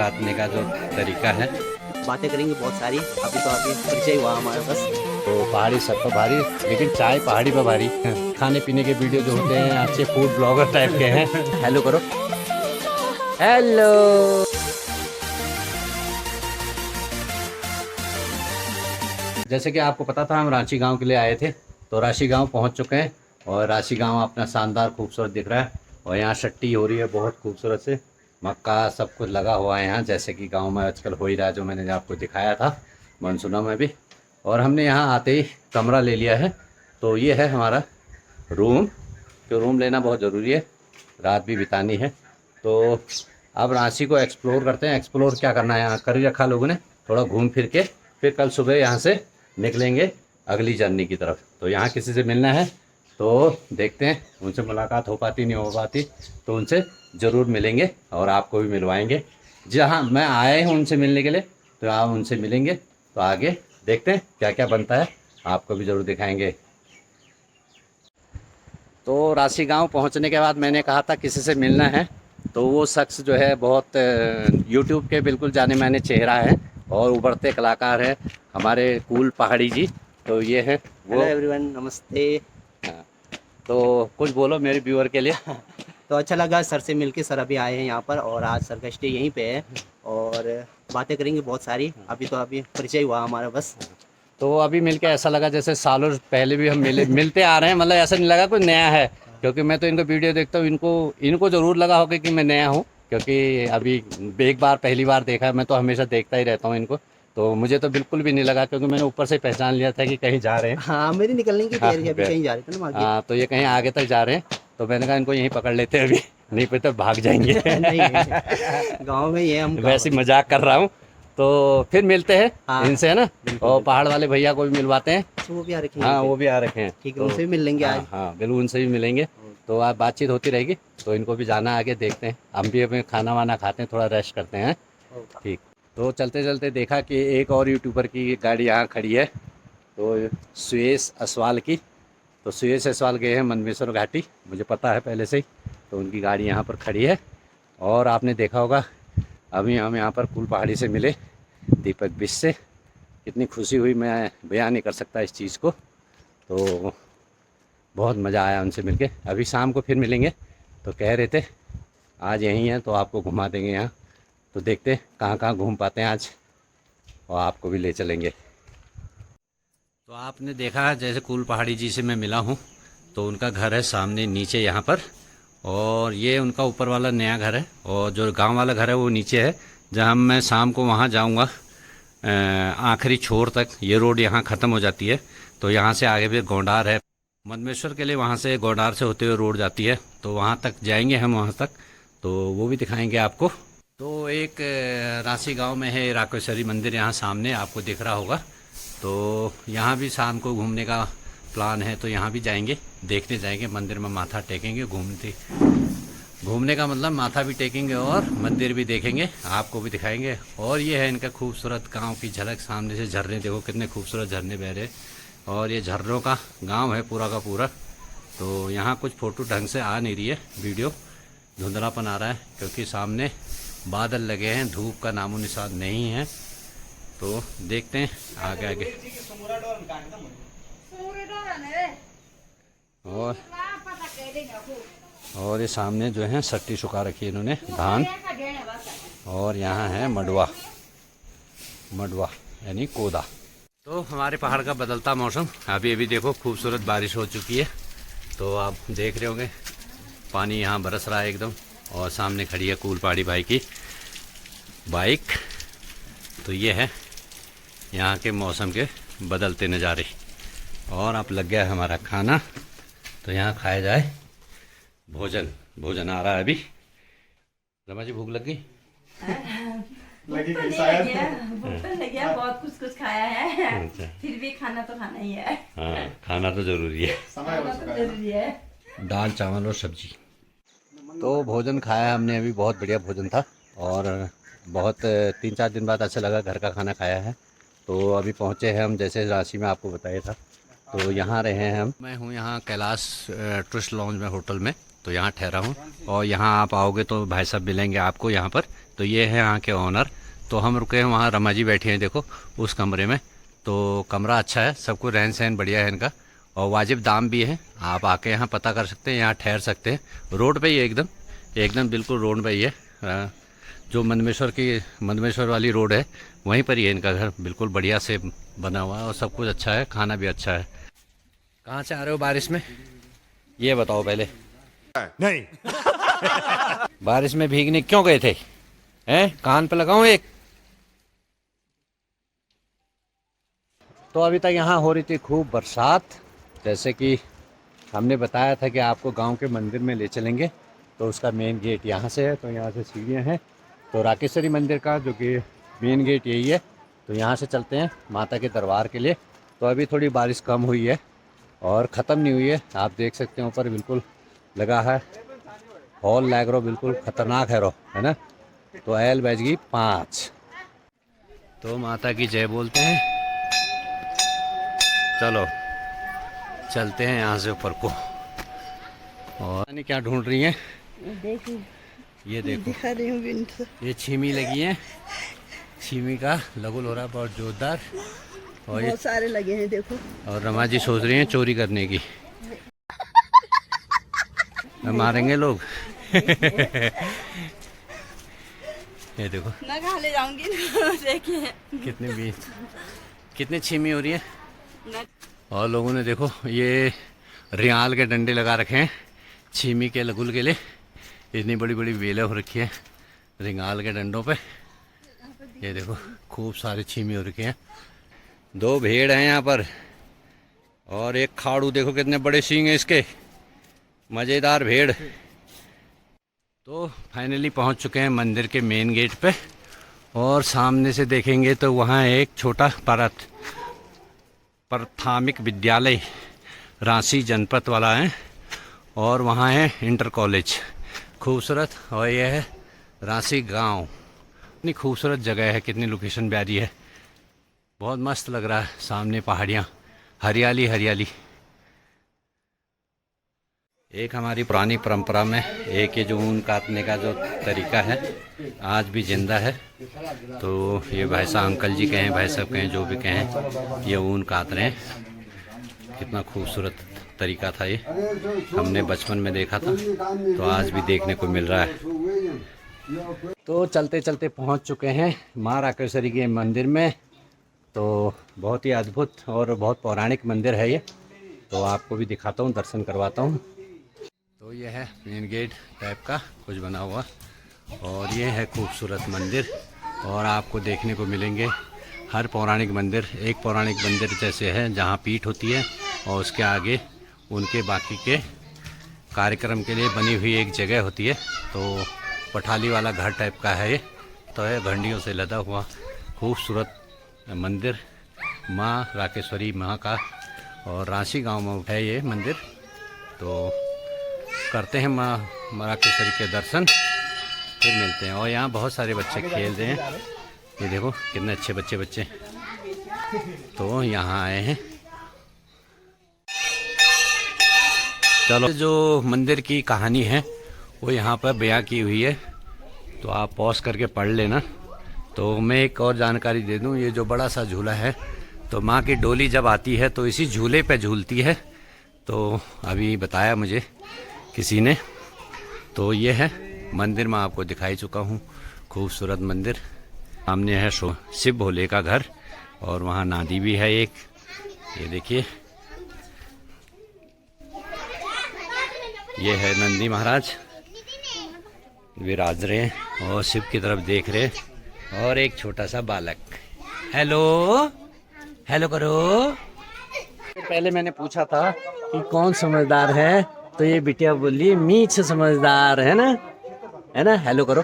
काटने का जो तरीका है। बातें करेंगे बहुत सारी, अभी तो अभी परिचय हुआ हमारा बस। तो पहाड़ी सब पर भारी, लेकिन चाय पहाड़ी पर भारी। खाने पीने के वीडियो जो होते हैं अच्छे फूड ब्लॉगर टाइप के हैं। हेलो करो, हेलो। जैसे कि आपको पता था हम रांची गांव के लिए आए थे, तो रांची गांव पहुंच चुके हैं। और रांची गांव अपना शानदार खूबसूरत दिख रहा है। और यहाँ छट्टी हो रही है बहुत खूबसूरत से, मक्का सब कुछ लगा हुआ है यहाँ, जैसे कि गांव में आजकल हो ही रहा है, जो मैंने आपको दिखाया था मनसूना में भी। और हमने यहाँ आते ही कमरा ले लिया है। तो ये है हमारा रूम, तो रूम लेना बहुत ज़रूरी है, रात भी बितानी है। तो अब रांची को एक्सप्लोर करते हैं। एक्सप्लोर क्या करना है, यहाँ कर ही रखा लोगों ने, थोड़ा घूम फिर के फिर कल सुबह यहाँ से निकलेंगे अगली जर्नी की तरफ। तो यहाँ किसी से मिलना है तो देखते हैं, उनसे मुलाकात हो पाती नहीं हो पाती, तो उनसे ज़रूर मिलेंगे और आपको भी मिलवाएंगे। जहाँ मैं आए हूँ उनसे मिलने के लिए, तो आप उनसे मिलेंगे। तो आगे देखते हैं क्या क्या बनता है, आपको भी ज़रूर दिखाएंगे। तो रांची गांव पहुंचने के बाद मैंने कहा था किसी से मिलना है, तो वो शख्स जो है बहुत यूट्यूब के बिल्कुल जाने माने चेहरा है और उभरते कलाकार हैं, हमारे कूल पहाड़ी जी। तो ये है वो। हेलो एवरीवन, नमस्ते। हाँ, तो कुछ बोलो मेरे व्यूअर के लिए। तो अच्छा लगा सर से मिलके। सर अभी आए हैं यहाँ पर और आज सर का स्टे यहीं पे है और बातें करेंगे बहुत सारी, अभी तो अभी परिचय हुआ हमारा बस। तो अभी मिलके ऐसा लगा जैसे सालों पहले भी हम मिलते आ रहे हैं, मतलब ऐसा नहीं लगा कोई नया है, क्योंकि मैं तो इनको वीडियो देखता हूँ, इनको ज़रूर लगा होगा कि मैं नया हूँ, क्योंकि अभी एक बार पहली बार देखा है। मैं तो हमेशा देखता ही रहता हूँ इनको, तो मुझे तो बिल्कुल भी नहीं लगा, क्योंकि मैंने ऊपर से पहचान लिया था कि कहीं जा रहे हैं। हाँ, मेरी निकलने की हाँ, तैयारी है, अभी कहीं जा रहे थे ना आगे। हाँ, तो ये कहीं आगे तक जा रहे हैं, तो मैंने कहा इनको यहीं पकड़ लेते हैं अभी, नहीं पे तो भाग जाएंगे। नहीं, गाँव में ही है हम। वैसे मजाक कर रहा हूँ। तो फिर मिलते हैं हाँ, इनसे, है ना। और पहाड़ वाले भैया को भी मिलवाते हैं। अच्छा, वो भी आ रखे हैं। हाँ, वो भी आ रखे हैं। ठीक है, तो उनसे भी मिल लेंगे हाँ आज। हाँ, बिल्कुल उनसे भी मिलेंगे। तो आप बातचीत होती रहेगी, तो इनको भी जाना आगे, देखते हैं। हम भी अभी खाना वाना खाते हैं, थोड़ा रेस्ट करते हैं। ठीक। तो चलते चलते देखा कि एक और यूट्यूबर की गाड़ी यहाँ खड़ी है, तो सुयेश असवाल की। तो सुयेश असवाल गए हैं मनमेश्वर घाटी, मुझे पता है पहले से ही। तो उनकी गाड़ी यहाँ पर खड़ी है। और आपने देखा होगा अभी हम यहाँ पर कुल पहाड़ी से मिले दीपक बिश से, कितनी खुशी हुई मैं बयान नहीं कर सकता इस चीज़ को। तो बहुत मज़ा आया उनसे मिलके। अभी शाम को फिर मिलेंगे, तो कह रहे थे आज यहीं हैं तो आपको घुमा देंगे यहाँ। तो देखते हैं कहाँ कहाँ घूम पाते हैं आज, और आपको भी ले चलेंगे। तो आपने देखा जैसे कुल पहाड़ी जी से मैं मिला हूँ, तो उनका घर है सामने नीचे यहाँ पर, और ये उनका ऊपर वाला नया घर है, और जो गांव वाला घर है वो नीचे है, जहाँ मैं शाम को वहाँ जाऊँगा आखिरी छोर तक। ये रोड यहाँ ख़त्म हो जाती है, तो यहाँ से आगे भी गोंडार है मदमेश्वर के लिए, वहाँ से गोंडार से होते हुए रोड जाती है, तो वहाँ तक जाएंगे हम, वहाँ तक तो वो भी दिखाएंगे आपको। तो एक रांची गांव में है राकेश्वरी मंदिर, यहाँ सामने आपको दिख रहा होगा। तो यहाँ भी शाम को घूमने का प्लान है, तो यहाँ भी जाएंगे, देखने जाएंगे, मंदिर में माथा टेकेंगे। घूमने का मतलब माथा भी टेकेंगे और मंदिर भी देखेंगे, आपको भी दिखाएंगे। और ये है इनका खूबसूरत गांव की झलक, सामने से झरने देखो, कितने खूबसूरत झरने बह रहे, और ये झरनों का गांव है पूरा का पूरा। तो यहाँ कुछ फ़ोटो ढंग से आ नहीं रही है, वीडियो धुंधलापन आ रहा है, क्योंकि सामने बादल लगे हैं, धूप का नामो निशान नहीं है। तो देखते हैं आगे आगे। और ये सामने जो है सट्टी सुखा रखी है इन्होंने, धान। और यहाँ है मडवा यानी कोदा। तो हमारे पहाड़ का बदलता मौसम, अभी अभी देखो खूबसूरत बारिश हो चुकी है, तो आप देख रहे होंगे पानी यहाँ बरस रहा है एकदम। और सामने खड़ी है कूल पहाड़ी भाई की बाइक। तो ये है यहाँ के मौसम के बदलते नज़ारे। और अब लग गया है हमारा खाना, तो यहाँ खाया जाए भोजन आ रहा है अभी। रमा जी भूख लग गई? लगी थी शायद। भूख तो लगी है, बहुत कुछ खाया है। अच्छा। फिर भी खाना तो खाना ही है। हाँ, खाना तो ज़रूरी है। खाना तो जरूरी है। दाल चावल और सब्जी। तो भोजन खाया हमने अभी, बहुत बढ़िया भोजन था, और बहुत 3-4 दिन बाद अच्छा लगा, घर का खाना खाया है। तो अभी पहुँचे हैं हम, जैसे रांची में आपको बताया था, तो यहाँ रहे हैं हम। मैं हूँ यहाँ कैलाश टूरिस्ट लॉन्ज में, होटल में, तो यहाँ ठहरा हूँ। और यहाँ आप आओगे तो भाई साहब मिलेंगे आपको यहाँ पर, तो ये है यहाँ के ऑनर। तो हम रुके हैं वहाँ, रमा जी बैठी हैं देखो उस कमरे में। तो कमरा अच्छा है, सबको रहन सहन बढ़िया है इनका, और वाजिब दाम भी है। आप आके यहाँ पता कर सकते हैं, यहाँ ठहर सकते हैं। रोड पे ही है, एकदम बिल्कुल रोड पे ही है। जो मंदमेश्वर वाली रोड है वहीं पर ही है इनका घर, बिल्कुल बढ़िया से बना हुआ है और सब कुछ अच्छा है, खाना भी अच्छा है। कहाँ से आ रहे हो बारिश में, ये बताओ पहले। नहीं। बारिश में भीगने क्यों गए थे? हैं, कान पे लगाऊं एक? तो अभी तक यहाँ हो रही थी खूब बरसात, जैसे कि हमने बताया था कि आपको गांव के मंदिर में ले चलेंगे। तो उसका मेन गेट यहाँ से है, तो यहाँ से सीढ़ियाँ हैं। तो राकेश्वरी मंदिर का जो कि मेन गेट यही है। तो यहाँ से चलते हैं माता के दरबार के लिए। तो अभी थोड़ी बारिश कम हुई है और ख़त्म नहीं हुई है, आप देख सकते हैं ऊपर बिल्कुल लगा है हॉल लैगरो, बिल्कुल ख़तरनाक है रो, है ना। तो एल बज गई 5। तो माता की जय बोलते हैं। चलो चलते हैं यहाँ से ऊपर को। और क्या ढूंढ रही हैं? देखिए, ये देखो, दिखा रही हूँ बिंद। ये छीमी लगी है, छीमी का लगुल हो रहा है बहुत जोरदार। और बहुत सारे लगे हैं देखो। और रमा जी सोच रही हैं चोरी करने की। मारेंगे लोग। ये देखो, मैं कहाँ ले जाऊंगी। देखिए कितनी छीमी हो रही है। और लोगों ने देखो ये रियाल के डंडे लगा रखे हैं छीमी के लगुल के लिए। इतनी बड़ी बड़ी बेलें हो रखी है रिंगाल के डंडों पे। ये देखो खूब सारी छीमी हो रखी हैं। 2 भेड़ हैं यहाँ पर और एक खाड़ू, देखो कितने बड़े सींग हैं इसके, मज़ेदार भेड़। तो फाइनली पहुँच चुके हैं मंदिर के मेन गेट पे। और सामने से देखेंगे तो वहाँ एक छोटा प्राथमिक विद्यालय रांची जनपद वाला है, और वहाँ है इंटर कॉलेज, खूबसूरत। और ये है रांची गांव। इतनी खूबसूरत जगह है, कितनी लोकेशन प्यारी है, बहुत मस्त लग रहा है। सामने पहाड़ियाँ, हरियाली हरियाली। एक हमारी पुरानी परंपरा में एक ये जो ऊन काटने का जो तरीका है आज भी जिंदा है। तो ये भाई साहब, अंकल जी कहें, भाई साहब कहें, जो भी कहें, ये ऊन काट रहे हैं। कितना खूबसूरत तरीका था ये, हमने बचपन में देखा था, तो आज भी देखने को मिल रहा है। तो चलते चलते पहुंच चुके हैं माँ राकेश्वरी के मंदिर में। तो बहुत ही अद्भुत और बहुत पौराणिक मंदिर है ये। तो आपको भी दिखाता हूँ, दर्शन करवाता हूँ। तो ये है मेन गेट टाइप का कुछ बना हुआ, और ये है खूबसूरत मंदिर। और आपको देखने को मिलेंगे हर पौराणिक मंदिर, एक पौराणिक मंदिर जैसे है जहाँ पीठ होती है, और उसके आगे उनके बाकी के कार्यक्रम के लिए बनी हुई एक जगह होती है। तो पठाली वाला घर टाइप का है ये। तो है घंटियों से लदा हुआ खूबसूरत मंदिर माँ राकेश्वरी माँ का, और रांची गांव में है ये मंदिर। तो करते हैं माँ राकेश्वरी के दर्शन, फिर मिलते हैं। और यहाँ बहुत सारे बच्चे खेल रहे हैं, ये देखो कितने अच्छे बच्चे तो यहाँ आए हैं। चलो, जो मंदिर की कहानी है वो यहाँ पर बयां की हुई है, तो आप पॉज करके पढ़ लेना। तो मैं एक और जानकारी दे दूं, ये जो बड़ा सा झूला है, तो माँ की डोली जब आती है तो इसी झूले पे झूलती है। तो अभी बताया मुझे किसी ने। तो ये है मंदिर, मैं आपको दिखाई चुका हूँ, खूबसूरत मंदिर। सामने है शिव भोले का घर, और वहाँ नादी भी है एक, ये देखिए। ये है नंदी महाराज विराज रहे हैं और शिव की तरफ देख रहे हैं, और एक छोटा सा बालक। हेलो हेलो करो। पहले मैंने पूछा था कि कौन समझदार है, तो ये बिटिया बोली मीच समझदार है ना। हेलो करो,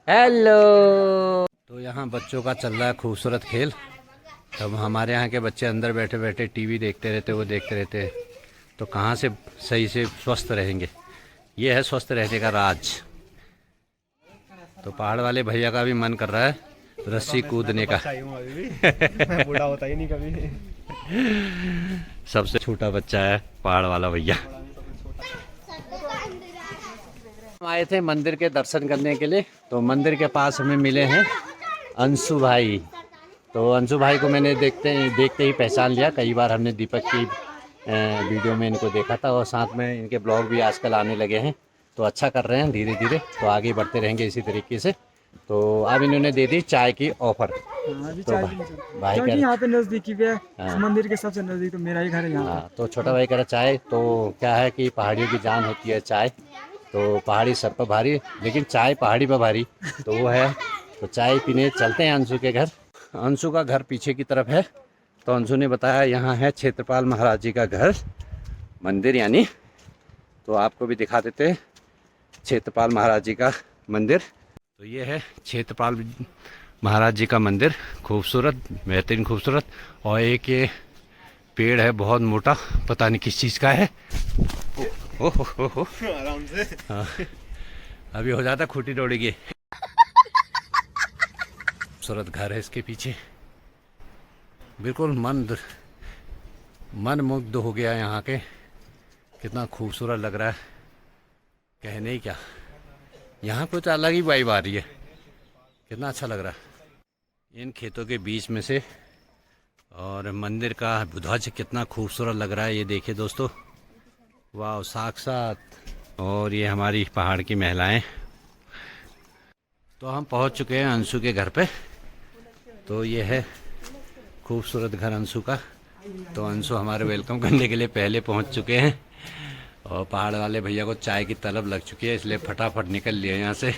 हेलो। तो यहाँ बच्चों का चल रहा है खूबसूरत खेल। तब हमारे यहाँ के बच्चे अंदर बैठे बैठे टीवी देखते रहते, वो देखते रहते, तो कहाँ से सही से स्वस्थ रहेंगे। ये है स्वस्थ रहने का राज। तो पहाड़ वाले भैया का भी मन कर रहा है रस्सी कूदने का। बूढ़ा होता ही नहीं कभी। सबसे छोटा बच्चा है पहाड़ वाला भैया। हम आए थे मंदिर के दर्शन करने के लिए, तो मंदिर के पास हमें मिले हैं अंशु भाई। तो अंशु भाई को मैंने देखते ही पहचान लिया। कई बार हमने दीपक की वीडियो में इनको देखा था, और साथ में इनके ब्लॉग भी आजकल आने लगे हैं। तो अच्छा कर रहे हैं धीरे धीरे, तो आगे बढ़ते रहेंगे इसी तरीके से। तो अब इन्होंने दे दी चाय की ऑफर। अभी तो चाय भाई क्योंकि कह यहाँ पे नज़दीकी पे है, हाँ। इस मंदिर के सबसे नज़दीक तो मेरा ही घर है यहाँ हाँ, तो छोटा भाई कह रहा चाय। तो क्या है कि पहाड़ियों की जान होती है चाय। तो पहाड़ी सब पर भारी, लेकिन चाय पहाड़ी पर भारी, तो वो है। तो चाय पीने चलते हैं अंशु के घर। अंशु का घर पीछे की तरफ है। तो अंशु ने बताया यहाँ है क्षेत्रपाल महाराज जी का घर, मंदिर यानी। तो आपको भी दिखा देते हैं क्षेत्रपाल महाराज जी का मंदिर। तो ये है क्षेत्रपाल महाराज जी का मंदिर, खूबसूरत, बेहतरीन खूबसूरत। और एक ये पेड़ है बहुत मोटा, पता नहीं किस चीज़ का है। ओह आराम से। हाँ, अभी हो जाता खूटी दौड़ेगी। खूबसूरत घर है इसके पीछे, बिल्कुल मन मुग्ध हो गया यहाँ के। कितना खूबसूरत लग रहा है, कहने ही क्या। यहाँ कुछ अलग ही वाइब आ रही है, कितना अच्छा लग रहा है इन खेतों के बीच में से। और मंदिर का ध्वज कितना खूबसूरत लग रहा है, ये देखिए दोस्तों, वाह साक्षात। और ये हमारी पहाड़ की महिलाएं। तो हम पहुंच चुके हैं अंशु के घर पे। तो ये है खूबसूरत घर अंशु का। तो अंशु हमारे वेलकम करने के लिए पहले पहुंच चुके हैं, और पहाड़ वाले भैया को चाय की तलब लग चुकी है, इसलिए फटाफट निकल लिए यहाँ से।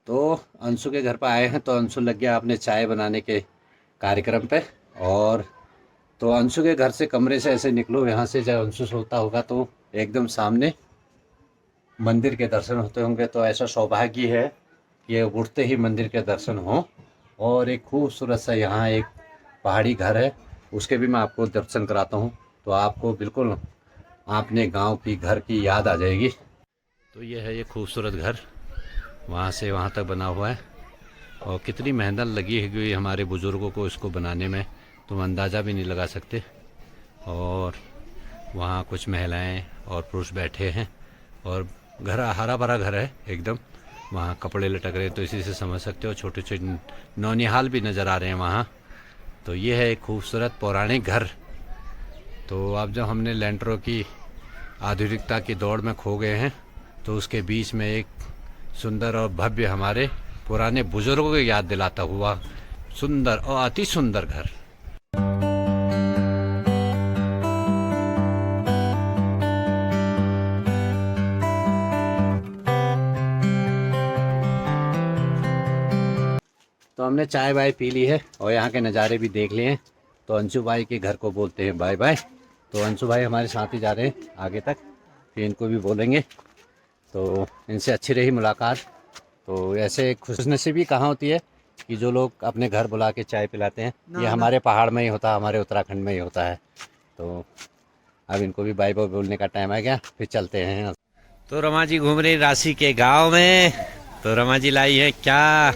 तो अंशु के घर पर आए हैं, तो अंशु लग गया अपने चाय बनाने के कार्यक्रम पे। और तो अंशु के घर से, कमरे से ऐसे निकलो यहाँ से, जब अंशु सोता होगा तो एकदम सामने मंदिर के दर्शन होते होंगे। तो ऐसा सौभाग्य है कि उठते ही मंदिर के दर्शन हो। और एक खूबसूरत सा यहाँ एक पहाड़ी घर है, उसके भी मैं आपको दर्शन कराता हूँ। तो आपको बिल्कुल अपने गांव की घर की याद आ जाएगी। तो ये है ये खूबसूरत घर, वहाँ से वहाँ तक बना हुआ है। और कितनी मेहनत लगी हुई हमारे बुज़ुर्गों को इसको बनाने में, तुम अंदाज़ा भी नहीं लगा सकते। और वहाँ कुछ महिलाएं और पुरुष बैठे हैं, और घर हरा भरा घर है एकदम। वहाँ कपड़े लटक रहे हैं, तो इसी से समझ सकते हो। छोटे छोटे नौनिहाल भी नज़र आ रहे हैं वहाँ। तो ये है एक खूबसूरत पौराणिक घर। तो अब जब हमने लैंटरों की आधुनिकता की दौड़ में खो गए हैं, तो उसके बीच में एक सुंदर और भव्य, हमारे पुराने बुजुर्गों को याद दिलाता हुआ सुंदर और अति सुंदर घर। तो हमने चाय वाय पी ली है, और यहाँ के नज़ारे भी देख लिए हैं। तो अंशु भाई के घर को बोलते हैं बाय बाय। तो अंशु भाई हमारे साथ ही जा रहे हैं आगे तक, फिर इनको भी बोलेंगे। तो इनसे अच्छी रही मुलाकात। तो ऐसे खुशनसीबी कहाँ होती है कि जो लोग अपने घर बुला के चाय पिलाते हैं। ये हमारे पहाड़ में ही होता है, हमारे उत्तराखंड में ही होता है। तो अब इनको भी बाय बाय बोलने का टाइम आ गया, फिर चलते हैं। तो रमा जी घूम रही राशि के गाँव में। तो रमा जी लाई है क्या,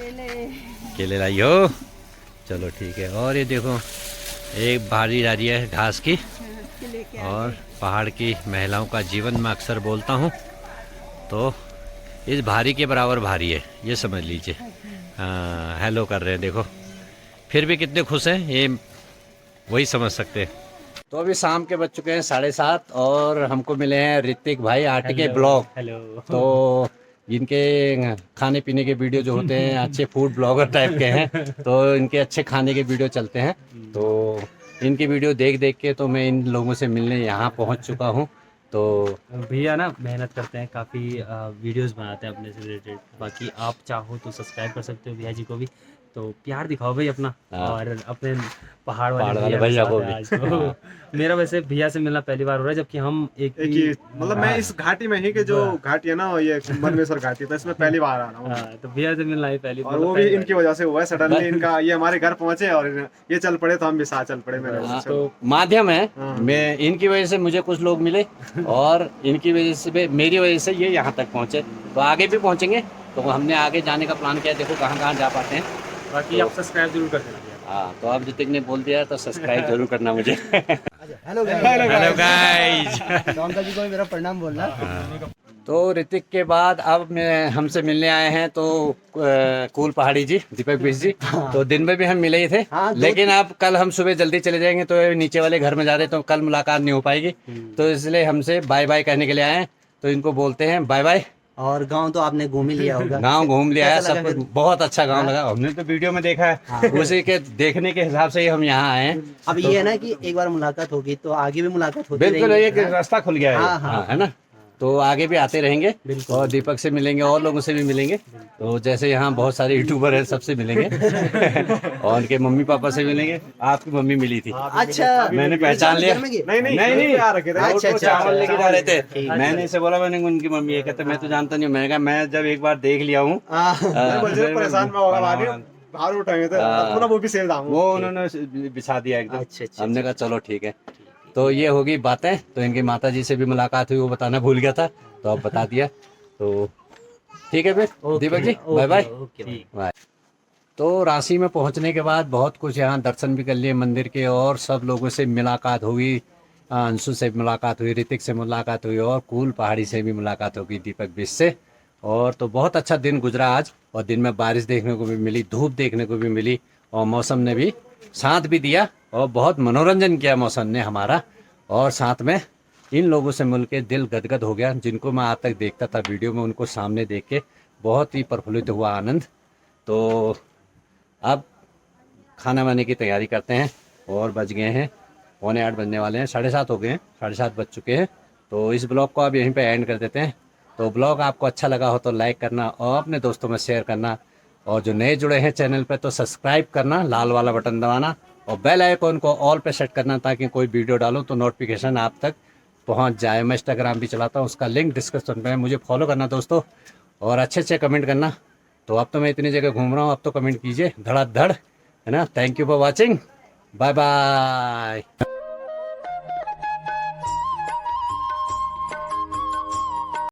केले लाई हो? चलो ठीक है। और ये देखो एक भारी डाली है घास की। और पहाड़ की महिलाओं का जीवन मैं अक्सर बोलता हूँ, तो इस भारी के बराबर भारी है, ये समझ लीजिए। हाँ, हेलो कर रहे हैं देखो, फिर भी कितने खुश हैं ये वही समझ सकते हैं। तो अभी शाम के बज चुके हैं 7:30, और हमको मिले हैं ऋतिक भाई आरटीके ब्लॉग। हेलो। तो इनके खाने पीने के वीडियो जो होते हैं, अच्छे फूड ब्लॉगर टाइप के हैं। तो इनके अच्छे खाने के वीडियो चलते हैं। तो इनकी वीडियो देख देख के तो मैं इन लोगों से मिलने यहाँ पहुँच चुका हूँ। तो भैया ना मेहनत करते हैं, काफ़ी वीडियोस बनाते हैं अपने से रिलेटेड। बाकी आप चाहो तो सब्सक्राइब कर सकते हो भैया जी को भी। तो प्यार दिखाओ भाई अपना, और अपने पहाड़ वाले भैया को भी। आज तो मेरा वैसे भैया से मिलना पहली बार हो रहा है, जबकि हम एक ही मतलब मैं इस घाटी में ही, कि जो घाटी है ना ये मनमेश्वर घाटी, तो इसमें पहली बार आ रहा हूँ। तो भैया से मिलना ही पहली और वो भी इनकी वजह से हुआ है, सडनली इनका ये हमारे घर पहुंचे और ये चल पड़े, तो हम भी साथ चल पड़े मेरे वजह से। तो माध्यम है, मैं इनकी वजह से मुझे कुछ लोग मिले, और इनकी वजह से, मेरी वजह से ये यहाँ तक पहुँचे। तो आगे भी पहुँचेंगे। तो हमने आगे जाने का प्लान किया, देखो कहाँ कहाँ जा पाते हैं। बाकी आप सब्सक्राइब जरूर कर देना। हाँ, तो अब ऋतिक ने बोल दिया तो सब्सक्राइब जरूर करना मुझे। Hello hello guys. जी को मेरा प्रणाम बोलना। तो ऋतिक के बाद अब हमसे मिलने आए हैं तो कूल पहाड़ी जी, दीपक बिश जी। तो दिन में भी हम मिले ही थे, हाँ, लेकिन अब कल हम सुबह जल्दी चले जाएंगे तो नीचे वाले घर में जा रहे, तो कल मुलाकात नहीं हो पाएगी। तो इसलिए हमसे बाय बाय कहने के लिए आए हैं, तो इनको बोलते हैं बाय बाय। और गांव तो आपने घूम ही लिया होगा। गांव घूम लिया है, कैसा सब लगा कुछ बहुत अच्छा गांव लगा, हमने तो वीडियो में देखा है, उसी के देखने के हिसाब से ही हम यहाँ आए हैं। अब ये है ना कि एक बार मुलाकात होगी तो आगे भी मुलाकात होती बिल्कुल, रहेगी। एक रास्ता खुल गया है, हाँ, हाँ। है ना। तो आगे भी आते रहेंगे और दीपक से मिलेंगे और लोगों से भी मिलेंगे। तो जैसे यहाँ बहुत सारे यूट्यूबर हैं, सबसे मिलेंगे और उनके मम्मी पापा से मिलेंगे। आपकी मम्मी मिली थी, अच्छा, मैंने पहचान लिया। नहीं आ रखे थे। अच्छा, वो चावल लेके जा रहे थे, ठीक। मैंने इसे बोला, मैंने उनकी मम्मी है, कहते मैं तो जानता नहीं हूँ। मैंने कहा मैं जब एक बार देख लिया हूँ, परेशान में होगा बाहर उठाएंगे तो अपना वो भी सेल दाम वो उन्होंने बिछा दिया एकदम। अच्छा, हमने कहा चलो ठीक है। तो ये होगी बातें। तो इनकी माता जी से भी मुलाकात हुई, वो बताना भूल गया था, तो अब बता दिया। तो ठीक है फिर Deepak ji, bye bye bye. तो रांची में पहुंचने के बाद बहुत कुछ यहाँ दर्शन भी कर लिए मंदिर के, और सब लोगों से मुलाकात हुई। अंशु से मुलाकात हुई, ऋतिक से मुलाकात हुई, और कूल पहाड़ी से भी मुलाकात होगी, दीपक बिश से। और तो बहुत अच्छा दिन गुजरा आज, और दिन में बारिश देखने को भी मिली, धूप देखने को भी मिली, और मौसम ने भी साथ भी दिया, और बहुत मनोरंजन किया मौसम ने हमारा। और साथ में इन लोगों से मिल के दिल गदगद हो गया, जिनको मैं आज तक देखता था वीडियो में, उनको सामने देख के बहुत ही प्रफुल्लित हुआ, आनंद। तो अब खाना वाने की तैयारी करते हैं, और बज गए हैं 7:45 बजने वाले हैं, 7:30 हो गए हैं, 7:30 बज चुके हैं। तो इस ब्लॉग को अब यहीं पे एंड कर देते हैं। तो ब्लॉग आपको अच्छा लगा हो तो लाइक करना, और अपने दोस्तों में शेयर करना, और जो नए जुड़े हैं चैनल पे तो सब्सक्राइब करना, लाल वाला बटन दबाना, और बेल आइकन को ऑल पे सेट करना, ताकि कोई वीडियो डालूं तो नोटिफिकेशन आप तक पहुंच जाए। मैं इंस्टाग्राम भी चलाता हूं, उसका लिंक डिस्क्रिप्शन में है, मुझे फॉलो करना दोस्तों, और अच्छे अच्छे कमेंट करना। तो अब तो मैं इतनी जगह घूम रहा हूँ, अब तो कमेंट कीजिए धड़ाधड़, है ना। Thank you for watching, bye bye.